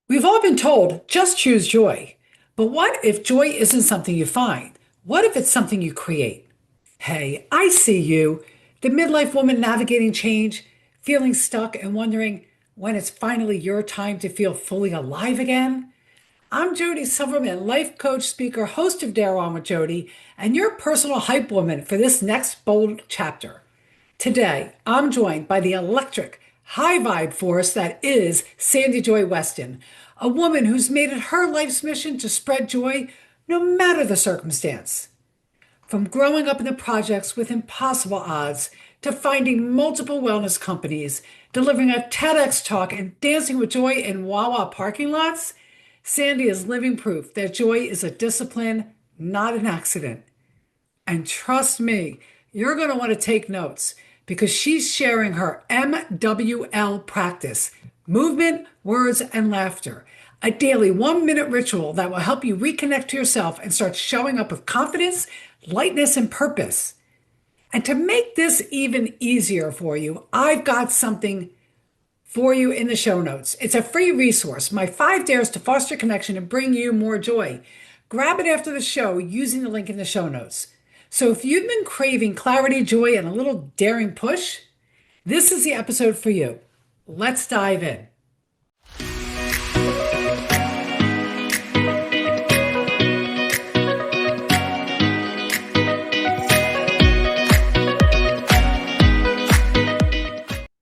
We've all been told, just choose joy. But what if joy isn't something you find? What if it's something you create? Hey, I see you, the midlife woman navigating change, feeling stuck and wondering when it's finally your time to feel fully alive again. I'm Jodi Silverman, life coach, speaker, host of Dare On with Jodi, and your personal hype woman for this next bold chapter. Today, I'm joined by the electric, high vibe force that is Sandy Joy Weston, a woman who's made it her life's mission to spread joy no matter the circumstance. From growing up in the projects with impossible odds to finding multiple wellness companies, delivering a TEDx talk, and dancing with joy in Wawa parking lots, Sandy is living proof that joy is a discipline, not an accident. And trust me, you're going to want to take notes because she's sharing her MWL practice, movement, words, and laughter, a daily 1 minute ritual that will help you reconnect to yourself and start showing up with confidence, lightness, and purpose. And to make this even easier for you, I've got something for you in the show notes. It's a free resource, my 5 dares to foster connection and bring you more joy. Grab it after the show using the link in the show notes. So if you've been craving clarity, joy, and a little daring push, this is the episode for you. Let's dive in.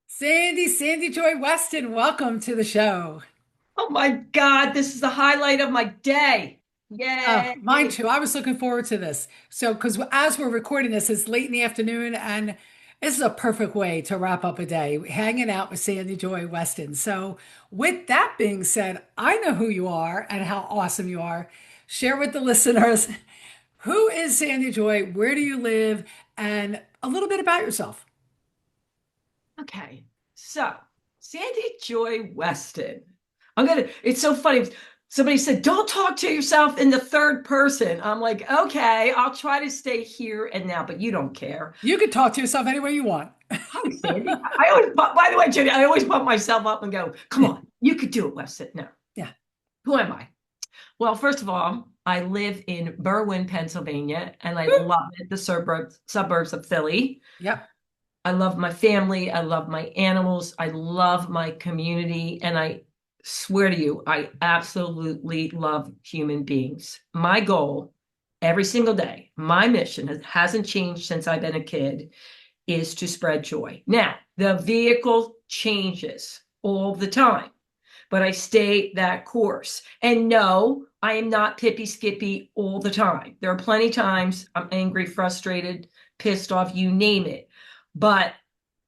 Sandy Joy Weston, welcome to the show. Oh my God, this is the highlight of my day. Oh, Yay. mine too. I was looking forward to this. So, because as we're recording this, it's late in the afternoon, and this is a perfect way to wrap up a day, hanging out with Sandy Joy Weston. So, with that being said, I know who you are and how awesome you are. Share with the listeners who is Sandy Joy, where do you live, and a little bit about yourself. Okay, so Sandy Joy Weston. It's so funny. Somebody said, don't talk to yourself in the third person. I'm like, okay, I'll try to stay here and now, but you don't care. You can talk to yourself any way you want. Hi, Sandy. I always, by the way, Judy, I always pump myself up and go, come on, you could do it, Weston. No, Yeah. who am I? Well, first of all, I live in Berwyn, Pennsylvania, and I love it, the suburbs of Philly. Yep. I love my family. I love my animals. I love my community. And I swear to you, I absolutely love human beings. My goal every single day, my mission hasn't changed since I've been a kid, is to spread joy. Now, the vehicle changes all the time, but I stay that course. And no, I am not pippy skippy all the time. There are plenty of times I'm angry, frustrated, pissed off, you name it. But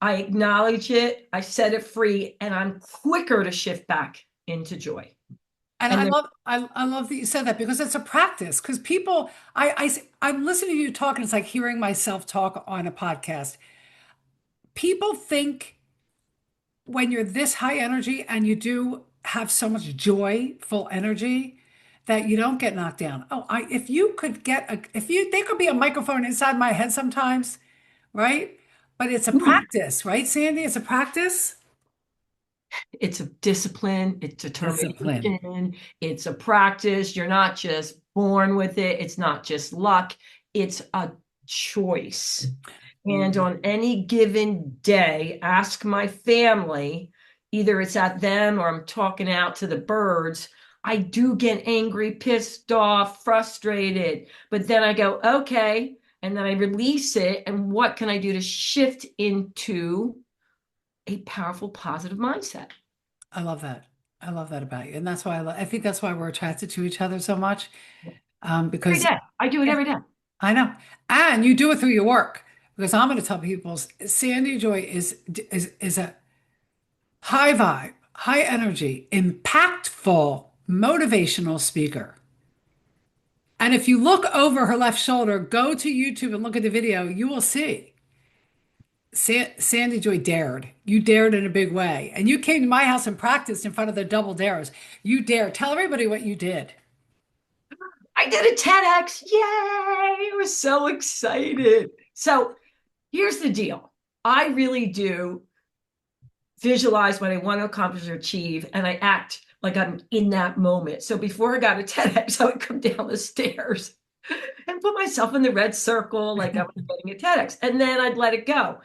I acknowledge it, I set it free, and I'm quicker to shift back into joy. And And then I love that you said that because it's a practice. Because people, I'm listening to you talk, and it's like hearing myself talk on a podcast. People think when you're this high energy and you do have so much joyful energy that you don't get knocked down. Oh, if you could get if you, there could be a microphone inside my head sometimes, right? But it's a practice, right, Sandy? It's a practice. it's a discipline, it's Discipline. determination, it's a practice. You're not just born with it, it's not just luck, it's a choice. And Mm. on any given day, ask my family, either it's at them or I'm talking out to the birds. I do get angry, pissed off, frustrated, but then I go, okay, and then I release it. And what can I do to shift into a powerful, positive mindset? I love that. I love that about you, and that's why I think that's why we're attracted to each other so much. Every Because day. I do it yeah, every day. I know, and you do it through your work. Because I'm going to tell people, Sandy Joy is a high vibe, high energy, impactful, motivational speaker. And if you look over her left shoulder, go to YouTube and look at the video, you will see Sandy Joy dared. You dared in a big way. And you came to my house and practiced in front of the double dares. You dared. Tell everybody what you did. I did a TEDx. Yay! I was so excited. So here's the deal. I really do visualize what I want to accomplish or achieve, and I act like I'm in that moment. So before I got a TEDx, I would come down the stairs and put myself in the red circle like I was getting a TEDx, and then I'd let it go.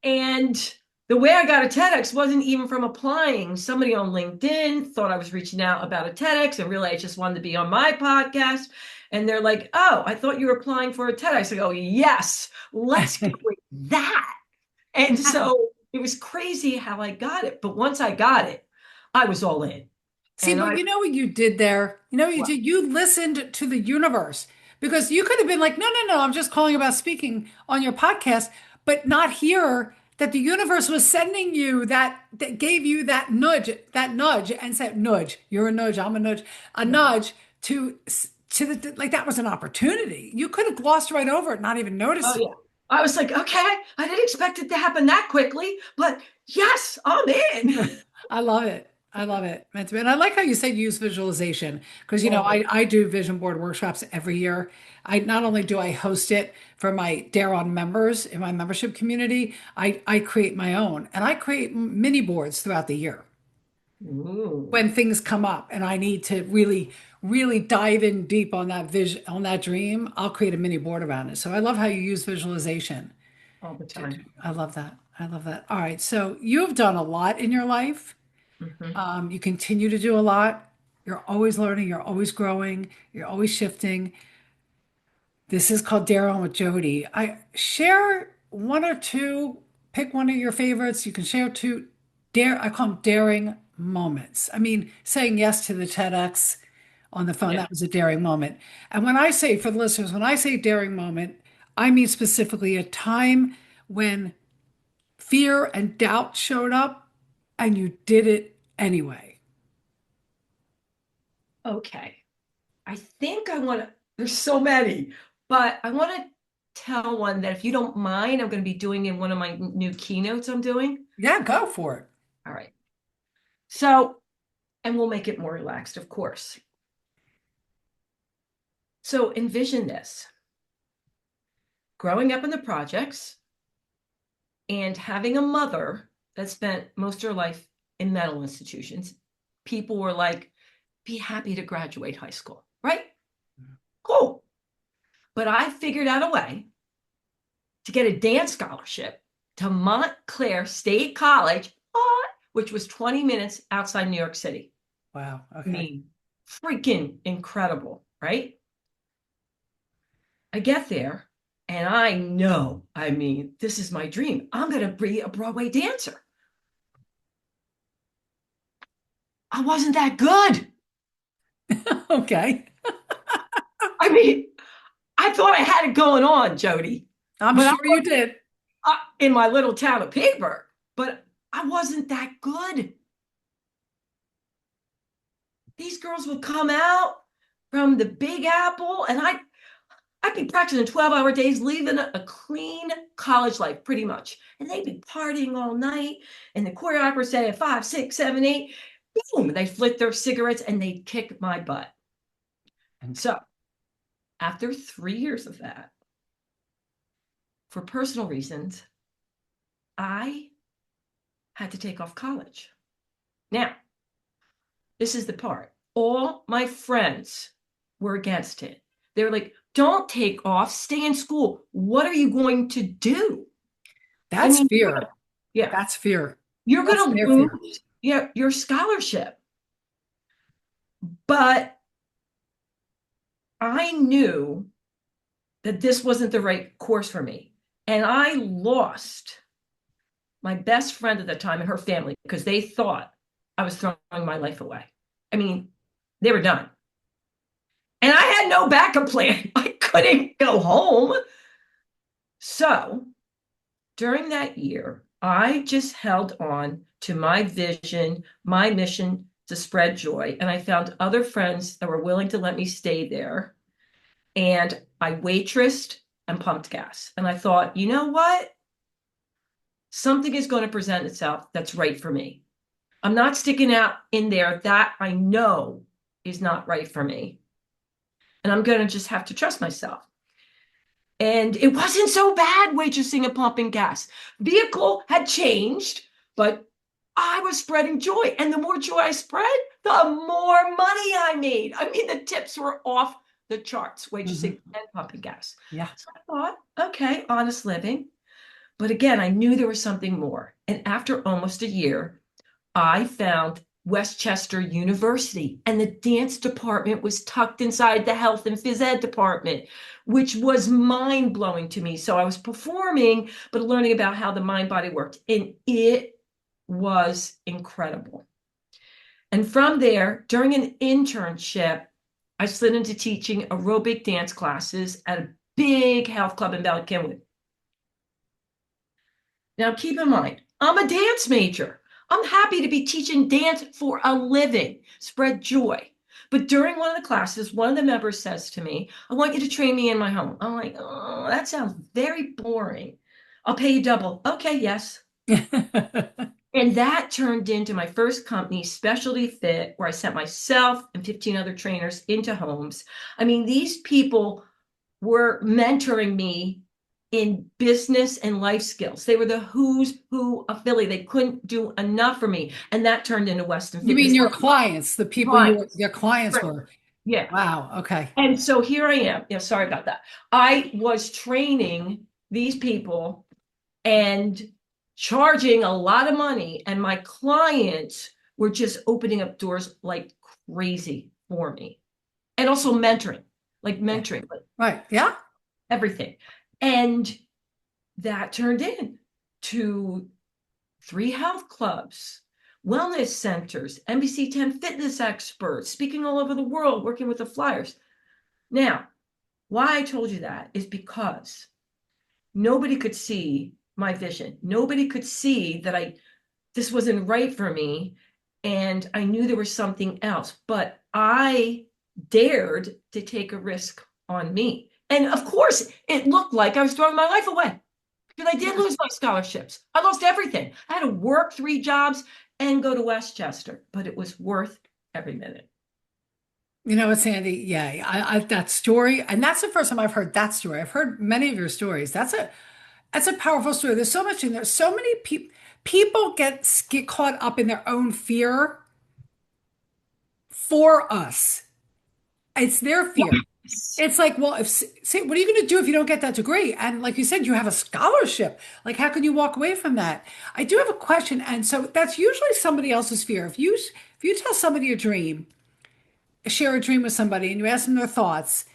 And the way I got a TEDx wasn't even from applying. Somebody on LinkedIn thought I was reaching out about a TEDx, and really I just wanted to be on my podcast. And they're like, "Oh, I thought you were applying for a TEDx." I go, "Yes, let's go with that." And so it was crazy how I got it. But once I got it, I was all in. See, And but I, you know what you did there? You know what you well, did? You listened to the universe because you could have been like, no, no, no, I'm just calling about speaking on your podcast, but not hear that the universe was sending you that gave you that nudge and said, nudge, you're a nudge, I'm a yeah. nudge to the like that was an opportunity. You could have glossed right over it, not even Oh, noticed. yeah. I was like, okay, I didn't expect it to happen that quickly, but yes, I'm in. I love it. I love it. And I like how you said use visualization because, you know, Oh, I do vision board workshops every year. I not only do I host it for my Dare On members in my membership community, I create my own and I create mini boards throughout the year ooh, when things come up and I need to really, really dive in deep on that vision, on that dream. I'll create a mini board around it. So I love how you use visualization. all the time. I love that. I love that. All right. So you've done a lot in your life. Hmm. You continue to do a lot. You're always learning, you're always growing, you're always shifting. This is called Dare On with Jodi. I share one or two, pick one of your favorites. You can share two I call them daring moments. I mean, saying yes to the TEDx on the phone, Yeah. that was a daring moment. And when I say, for the listeners, when I say daring moment, I mean specifically a time when fear and doubt showed up and you did it anyway. Okay. I think I want to, there's so many, but I want to tell one that if you don't mind, I'm going to be doing in one of my new keynotes I'm doing. Yeah, go for it. All right. So, and we'll make it more relaxed, of course. So envision this growing up in the projects and having a mother that spent most of her life in mental institutions. People were like, be happy to graduate high school, right? Cool. But I figured out a way to get a dance scholarship to Montclair State College, which was 20 minutes outside New York City. Wow. I Okay. mean, freaking incredible, right? I get there and I know, I mean, this is my dream. I'm going to be a Broadway dancer. I wasn't that good. Okay. I mean, I thought I had it going on, Jodi, I'm but I sure you did. in my little town of Pittsburgh, but I wasn't that good. These girls would come out from the Big Apple, and I'd be practicing 12-hour days, leaving a clean college life, pretty much. And they'd be partying all night, and the choreographers say at 5, 6, 7, 8, boom, they flick their cigarettes and they'd kick my butt. And so after 3 years of that, for personal reasons, I had to take off college. Now, this is the part. All my friends were against it. They were like, don't take off, stay in school. What are you going to do? I That's mean, fear. yeah, That's fear. you're That's going to their fear. lose your scholarship. But I knew that this wasn't the right course for me. And I lost my best friend at the time and her family because they thought I was throwing my life away. I mean, they were done. And I had no backup plan. I couldn't go home. So during that year, I just held on to my vision, my mission to spread joy. And I found other friends that were willing to let me stay there. And I waitressed and pumped gas. And I thought, you know what? Something is going to present itself that's right for me. I'm not sticking out in there that I know is not right for me. And I'm going to just have to trust myself. And it wasn't so bad waitressing and pumping gas. Vehicle had changed, but I was spreading joy. And the more joy I spread, the more money I made. I mean, the tips were off the charts, Mhm. waitressing and pumping gas. Yeah. So I thought, okay, honest living. But again, I knew there was something more. And after almost a year, I found Westchester University, and the dance department was tucked inside the health and phys ed department, which was mind blowing to me. So I was performing, but learning about how the mind body worked, and it was incredible. And from there, during an internship, I slid into teaching aerobic dance classes at a big health club in Bella Cynwyd. Now, keep in mind, I'm a dance major. I'm happy to be teaching dance for a living, spread joy. But during one of the classes, one of the members says to me, I want you to train me in my home. I'm like, oh, that sounds very boring. I'll pay you double. Okay, yes. And that turned into my first company, Specialty Fit, where I sent myself and 15 other trainers into homes. I mean, these people were mentoring me in business and life skills. They were the who's who of Philly. They couldn't do enough for me. And that turned into Weston You mean Fitness your clients, the people clients. your clients Right. were? Yeah. Wow. Okay. And so here I am. Yeah, sorry about that. I was training these people and charging a lot of money, and my clients were just opening up doors like crazy for me. And also mentoring, like Yeah. mentoring, like Right. Yeah. everything. And that turned in to 3 health clubs, wellness centers, NBC 10 fitness experts, speaking all over the world, working with the flyers. Now, why I told you that is because nobody could see my vision. Nobody could see that this wasn't right for me, and I knew there was something else, but I dared to take a risk on me. And of course, it looked like I was throwing my life away because I did lose my scholarships. I lost everything. I had to work 3 jobs and go to Westchester, but it was worth every minute. You know what, Sandy? Yeah, that story, and that's the first time I've heard that story. I've heard many of your stories. That's a powerful story. There's so much in there. So many people get caught up in their own fear for us. It's their fear. Yes. It's like, well, if say, what are you going to do if you don't get that degree? And like you said, you have a scholarship. Like, how can you walk away from that? I do have a question, and so that's usually somebody else's fear. If you tell somebody a dream, share a dream with somebody, and you ask them their thoughts,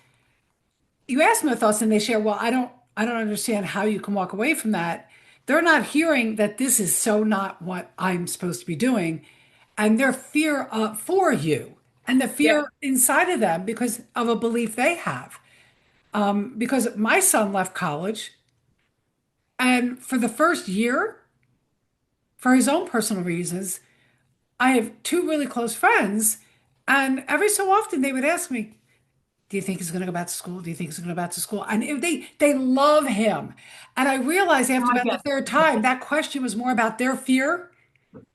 and they share, well, I don't understand how you can walk away from that. They're not hearing that this is so not what I'm supposed to be doing, and their fear for you, and the Yeah. fear inside of them because of a belief they have. Because my son left college, and for the first year, for his own personal reasons, I have 2 really close friends, and every so often they would ask me, do you think he's going to go back to school? Do you think he's going to go back to school? And they love him. And I realized after I about the get third time, that question was more about their fear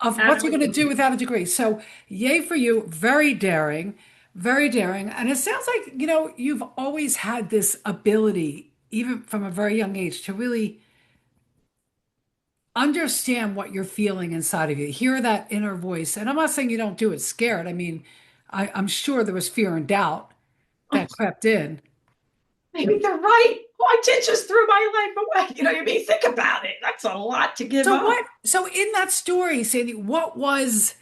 of what's he going to do absolutely. without a degree. So yay for you. Very daring, very daring. And it sounds like, you've always had this ability, even from a very young age, to really understand what you're feeling inside of you, hear that inner voice. And I'm not saying you don't do it scared. I mean, I'm sure there was fear and doubt Oh, that crept in. maybe they're right. Oh, I did just threw my life away. You know what I mean? Think about it. That's a lot to give up. So in that story, Sandy, what was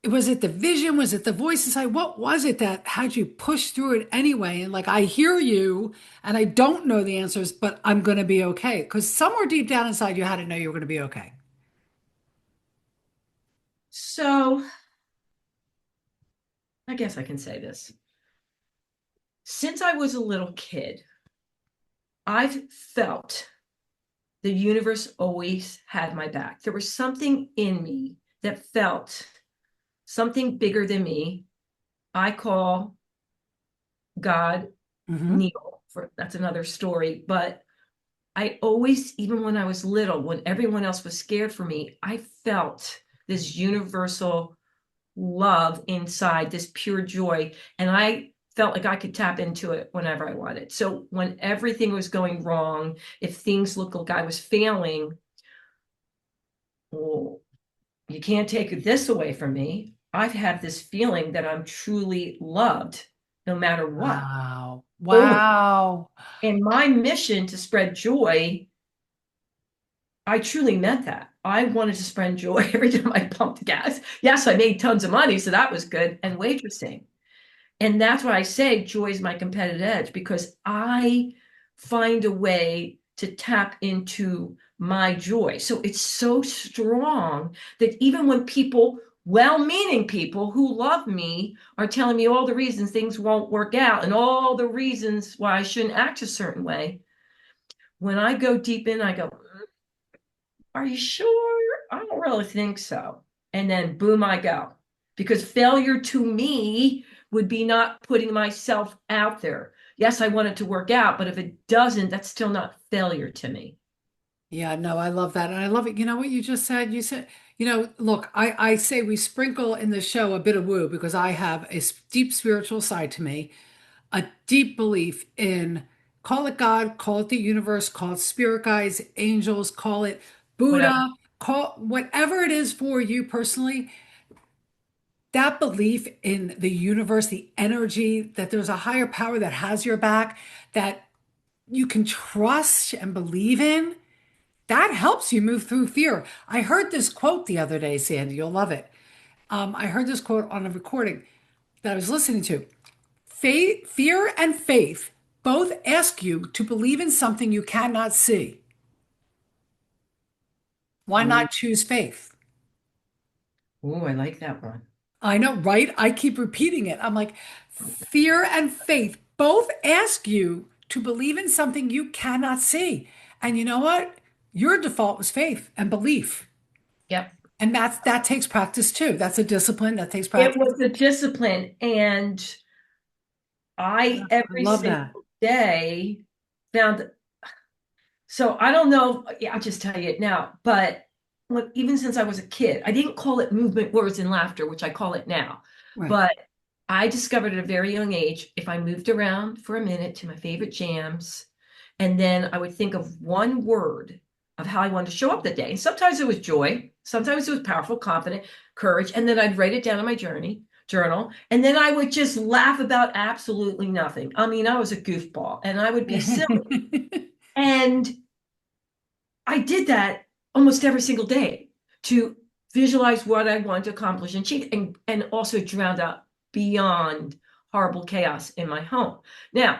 it the vision? Was it the voice inside? What was it that had you push through it anyway? And like, I hear you and I don't know the answers, but I'm going to be okay. Because somewhere deep down inside, you had to know you were going to be okay. So I guess I can say this. Since I was a little kid, I've felt the universe always had my back. There was something in me that felt something bigger than me. I call God Hmm. Neil, for that's another story. But I always, even when I was little, when everyone else was scared for me, I felt this universal love inside, this pure joy. And I felt like I could tap into it whenever I wanted. So when everything was going wrong, if things looked like I was failing, well, you can't take this away from me. I've had this feeling that I'm truly loved no matter what. Wow. Always. Wow. And my mission to spread joy, I truly meant that. I wanted to spread joy every time I pumped gas. Yes, I made tons of money, so that was good. And waitressing. And that's why I say joy is my competitive edge because I find a way to tap into my joy. So it's so strong that even when people, well-meaning people who love me, are telling me all the reasons things won't work out and all the reasons why I shouldn't act a certain way, when I go deep in, I go, are you sure? I don't really think so. And then boom, I go. Because failure to me would be not putting myself out there. Yes, I want it to work out, but if it doesn't, that's still not failure to me. Yeah, no, I love that. And I love it. You know what you just said? You said, look, I say we sprinkle in the show a bit of woo because I have a deep spiritual side to me, a deep belief in call it God, call it the universe, call it spirit guides, angels, call it Whatever. Buddha, call whatever it is for you personally. That belief in the universe, the energy, that there's a higher power that has your back, that you can trust and believe in, that helps you move through fear. I heard this quote the other day, Sandy. You'll love it. I heard this quote on a recording that I was listening to. Fear and faith both ask you to believe in something you cannot see. Why Ooh, not choose faith? ooh, I like that one. I know, right? I keep repeating it. I'm like, fear and faith both ask you to believe in something you cannot see. And you know what? Your default was faith and belief. Yep. And that takes practice too. That's a discipline that takes It practice. was a discipline. And I I every love that. single day found. So I don't know. Yeah, I'll just tell you it now. But even since I was a kid, I didn't call it movement, words, and laughter, which I call it now. Right. But I discovered at a very young age, if I moved around for a minute to my favorite jams, and then I would think of one word of how I wanted to show up that day. And sometimes it was joy, sometimes it was powerful, confident, courage. And then I'd write it down in my journal. And then I would just laugh about absolutely nothing. I mean, I was a goofball and I would be silly. And I did that almost every single day to visualize what I want to accomplish and achieve, and also drowned out beyond horrible chaos in my home. Now,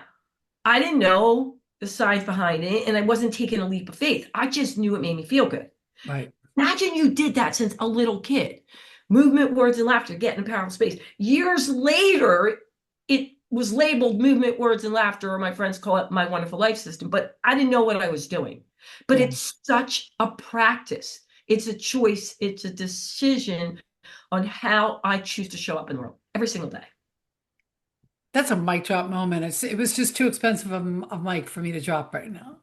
I didn't know the science behind it, and I wasn't taking a leap of faith. I just knew it made me feel good. Right. Imagine you did that since a little kid. Movement, words, and laughter, get in a powerful space. Years later, it was labeled movement, words, and laughter, or my friends call it my wonderful life system, but I didn't know what I was doing. But Yeah. it's such a practice. It's a choice. It's a decision on how I choose to show up in the world every single day. That's a mic drop moment. It was just too expensive of a mic for me to drop right now.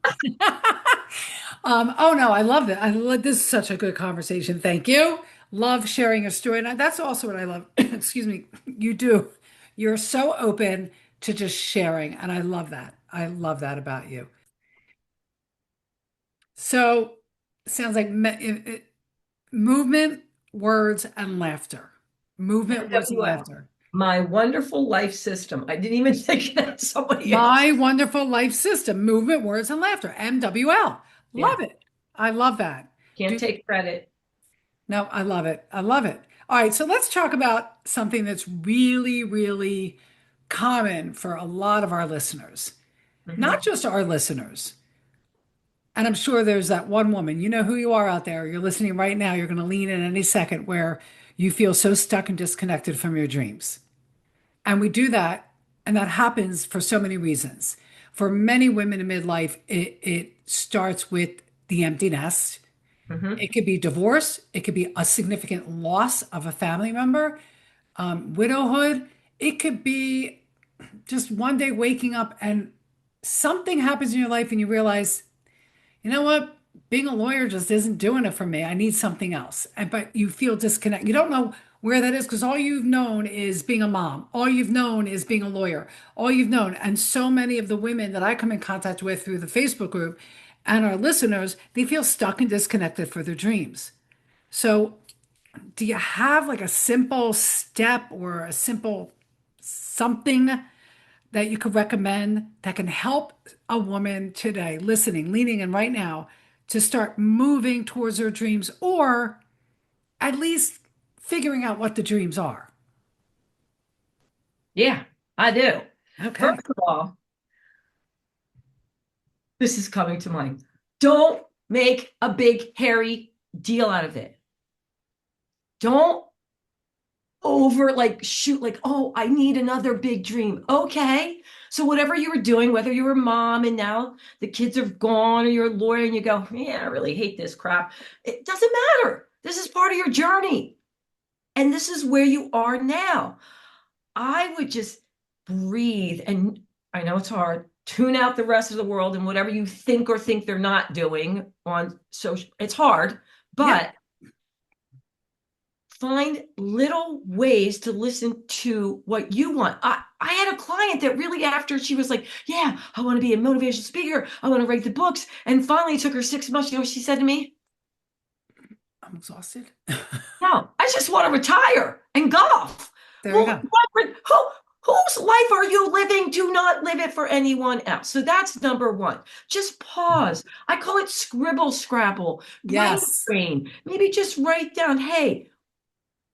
Oh no, I love it. This is such a good conversation. Thank you. Love sharing your story. And that's also what I love. Excuse me. You do. You're so open to just sharing. And I love that. I love that about you. So sounds like movement, words, and laughter. Movement, words, and MWL, laughter. my wonderful life system. I didn't even think that somebody else. My wonderful life system, movement, words, and laughter, MWL. Yeah, Love it. I love that. can't Do take credit. no, I love it. I love it. All right, so let's talk about something that's really, really common for a lot of our listeners, not Mhm. just our listeners. And I'm sure there's that one woman, you know who you are out there. You're listening right now. You're going to lean in any second where you feel so stuck and disconnected from your dreams. And we do that, and that happens for so many reasons. For many women in midlife, it starts with the empty nest. Mhm. It could be divorce, it could be a significant loss of a family member, widowhood. It could be just one day waking up and something happens in your life and you realize, you know what? Being a lawyer just isn't doing it for me. I need something else. But you feel disconnected. You don't know where that is because all you've known is being a mom. All you've known is being a lawyer. All you've known. And so many of the women that I come in contact with through the Facebook group and our listeners, they feel stuck and disconnected for their dreams. So do you have like a simple step or a simple something that you could recommend that can help a woman today, listening, leaning in right now, to start moving towards her dreams or at least figuring out what the dreams are? Yeah, I do. Okay. First of all, this is coming to mind. Don't make a big, hairy deal out of it. Don't over like shoot like, oh, I need another big dream. Okay. So whatever you were doing, whether you were a mom and now the kids are gone, or you're a lawyer and you go, yeah, I really hate this crap. It doesn't matter. This is part of your journey. And this is where you are now. I would just breathe. And I know it's hard. Tune out the rest of the world and whatever you think or think they're not doing on social. It's hard, Yeah. but find little ways to listen to what you want. I had a client that really, after she was like, yeah, I want to be a motivational speaker, I want to write the books. And finally, it took her 6 months. You know what she said to me? I'm exhausted. No, I just want to retire and golf. There you Well, go. whose life are you living? Do not live it for anyone else. So that's number one. Just pause. I call it scribble scrabble, brain Yes. drain. Maybe just write down, hey,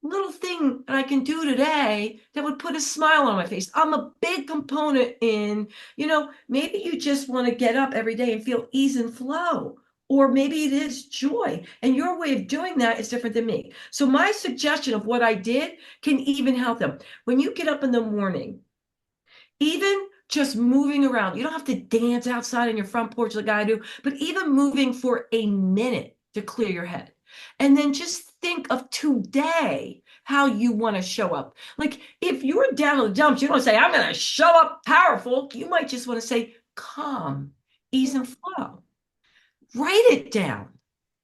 little thing that I can do today that would put a smile on my face. I'm a big component in, maybe you just want to get up every day and feel ease and flow. Or maybe it is joy. And your way of doing that is different than me. So my suggestion of what I did can even help them. When you get up in the morning, even just moving around, you don't have to dance outside on your front porch like I do, but even moving for a minute to clear your head. And then just think of today how you want to show up. Like if you're down in the dumps, you don't say, I'm going to show up powerful. You might just want to say, calm, ease, and flow. Write it down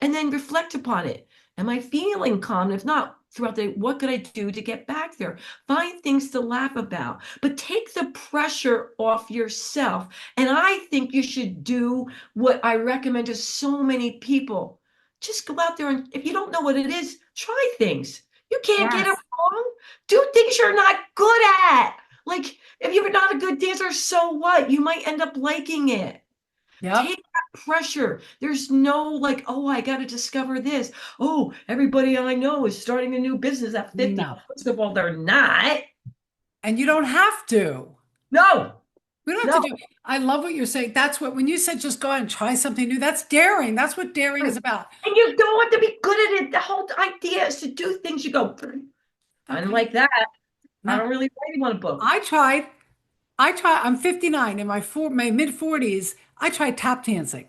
and then reflect upon it. Am I feeling calm? If not, throughout the day, what could I do to get back there? Find things to laugh about, but take the pressure off yourself. And I think you should do what I recommend to so many people. Just go out there, and if you don't know what it is, try things. You can't get it Yes. wrong. Do things you're not good at. Like if you're not a good dancer, so what? You might end up liking it. Yep. Take that pressure. There's no like, oh, I got to discover this. Oh, everybody I know is starting a new business at 50. No. First of all, they're not. And you don't have to. No, We don't have no. to do. I love what you're saying. That's what, when you said just go out and try something new, that's daring. That's what daring is about. And you don't have to be good at it. The whole idea is to do things you go, I don't Okay. like that. I No, don't really want a book. I tried. I tried. I'm 59 in my mid 40s. I tried tap dancing.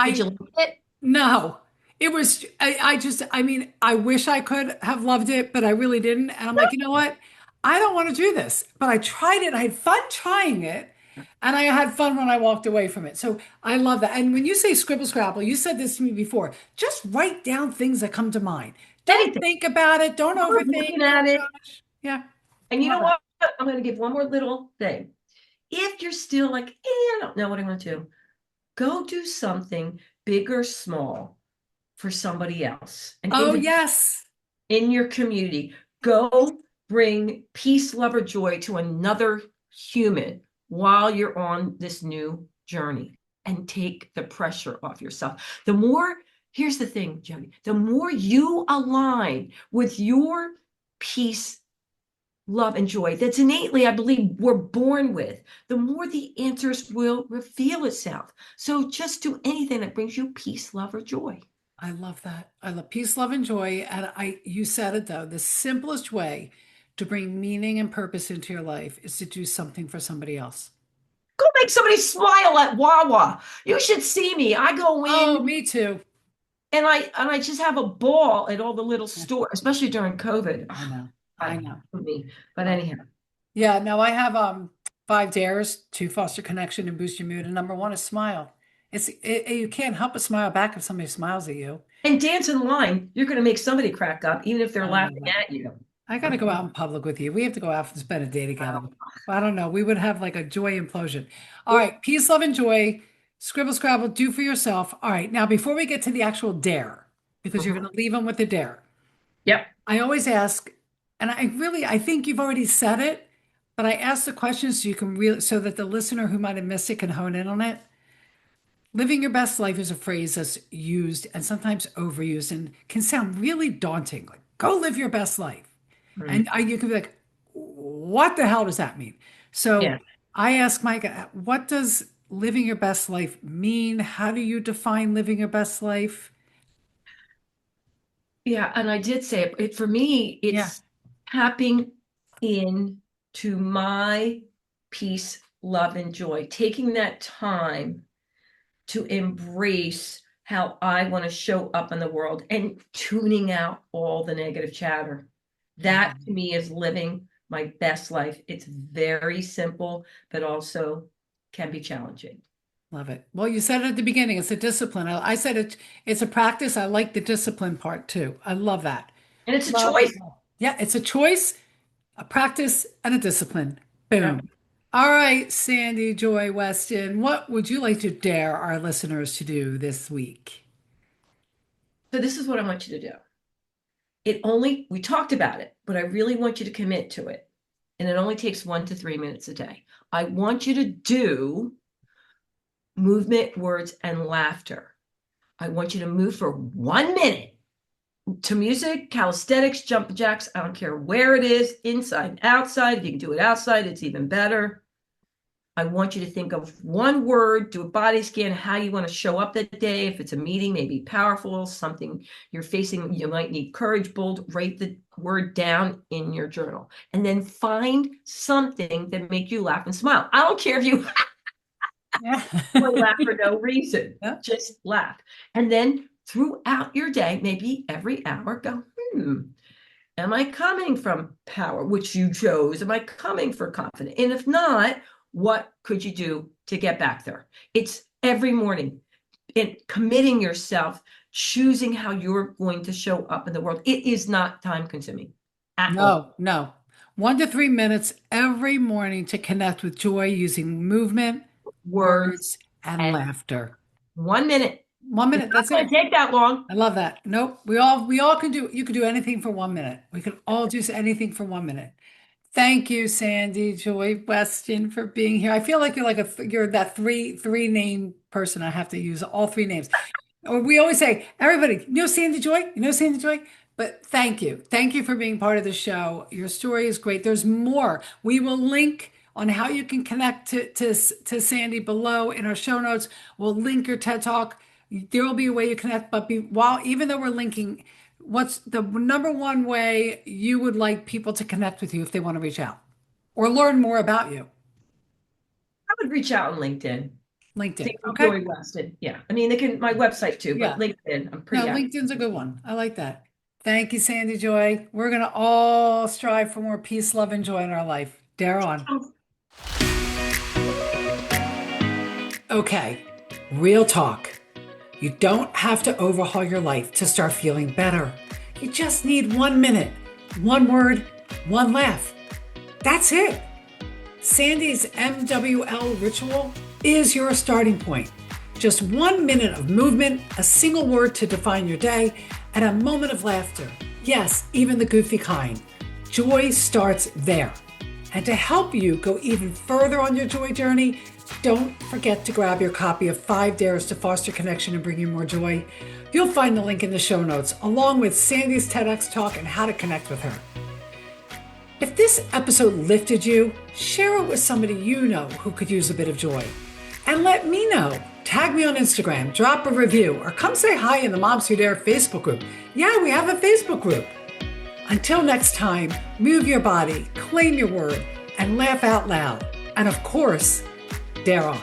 Did you I like it? No, it was, I just, I mean, I wish I could have loved it, but I really didn't. And I'm like, you know what? I don't want to do this. But I tried it. I had fun trying it. And I had fun when I walked away from it. So I love that. And when you say scribble scrabble, you said this to me before. Just write down things that come to mind. Don't Anything. think about it. Don't We're overthink. looking at Don't it. rush. Yeah, And you love know that. what? I'm going to give one more little thing. If you're still like, I don't know what I'm going to do, go do something big or small for somebody else, an Oh, individual yes. in your community. Go bring peace, love, or joy to another human while you're on this new journey and take the pressure off yourself. Here's the thing, Jodi, the more you align with your peace, love, and joy that's innately, I believe, we're born with, the more the answers will reveal itself. So just do anything that brings you peace, love, or joy. I love that. I love peace, love, and joy. And you said it though, the simplest way to bring meaning and purpose into your life is to do something for somebody else. Go make somebody smile at Wawa. You should see me. I go Oh, in me too. and I just have a ball at all the little stores, especially during COVID. I know. I God, know. me. But anyhow, Yeah, no, I have 5 dares to foster connection and boost your mood. And number one is smile. You can't help but smile back if somebody smiles at you. and dance in line, you're going to make somebody crack up, even if they're I know laughing that. at you. I got to go out in public with you. We have to go out and spend a day together. Well, I don't know. We would have like a joy implosion. All right, peace, love, and joy. Scribble, scrabble, do for yourself. All right, now before we get to the actual dare, because you're going Mhm. to leave them with the dare. Yep. I always ask, and I think you've already said it, but I ask the questions so you can really, so that the listener who might have missed it can hone in on it. Living your best life is a phrase that's used and sometimes overused and can sound really daunting. Like, go live your best life. Mm. And you can be like, what the hell does that mean? Yeah. So I ask Mike, what does living your best life mean? How do you define living your best life? Yeah. And I did say it for me, Yeah. it's tapping in to my peace, love, and joy, taking that time to embrace how I want to show up in the world and tuning out all the negative chatter. That to me is living my best life. It's very simple, but also can be challenging. Love it. Well, you said it at the beginning, it's a discipline. I said it's a practice. I like the discipline part too. I love that. And it's a Love, choice. yeah, it's a choice, a practice, and a discipline. Yeah. Boom. All right, Sandy Joy Weston, what would you like to dare our listeners to do this week? So this is what I want you to do. We talked about it, but I really want you to commit to it. And it only takes 1 to 3 minutes a day. I want you to do movement, words, and laughter. I want you to move for 1 minute to music, calisthenics, jump jacks. I don't care where it is, inside, outside. If you can do it outside, it's even better. I want you to think of one word, do a body scan, how you want to show up that day. If it's a meeting, maybe powerful, something you're facing, you might need courage, bold, write the word down in your journal. And then find something that make you laugh and smile. I don't care if you Yeah. laugh for no reason, Yeah. just laugh. And then throughout your day, maybe every hour, go, am I coming from power, which you chose? Am I coming for confidence? And if not, what could you do to get back there? It's every morning and committing yourself, choosing how you're going to show up in the world. It is not time consuming at all. No, no. 1 to 3 minutes every morning to connect with joy using movement, Words words, and and laughter. 1 minute. 1 minute, It's not that's going it. to take that long. I love that. Nope. We all can do, you can do anything for 1 minute. We can all do anything for 1 minute. Thank you, Sandy Joy Weston, for being here. I feel like you're that three name person. I have to use all three names. Or we always say, everybody, you know Sandy Joy? You know Sandy Joy? But thank you. Thank you for being part of the show. Your story is great. There's more. We will link on how you can connect to Sandy below in our show notes. We'll link your TED Talk. There will be a way you connect, but even though we're linking, what's the number one way you would like people to connect with you if they want to reach out or learn more about you? I would reach out on LinkedIn. LinkedIn. Sandy Okay. Joy Weston. Yeah. I mean, they can, my website too, but Yeah. LinkedIn, I'm No, pretty active. LinkedIn's a good one. I like that. Thank you, Sandy Joy. We're going to all strive for more peace, love, and joy in our life. Dare on. Okay, real talk. You don't have to overhaul your life to start feeling better. You just need 1 minute, one word, one laugh. That's it. Sandy's MWL ritual is your starting point. Just 1 minute of movement, a single word to define your day, and a moment of laughter. Yes, even the goofy kind. Joy starts there. And to help you go even further on your joy journey, don't forget to grab your copy of 5 Dares to Foster Connection and Bring You More Joy. You'll find the link in the show notes, along with Sandy's TEDx talk and how to connect with her. If this episode lifted you, share it with somebody you know who could use a bit of joy. And let me know. Tag me on Instagram, drop a review, or come say hi in the Moms Who Dare Facebook group. Yeah, we have a Facebook group. Until next time, move your body, claim your word, and laugh out loud. And of course, dare on.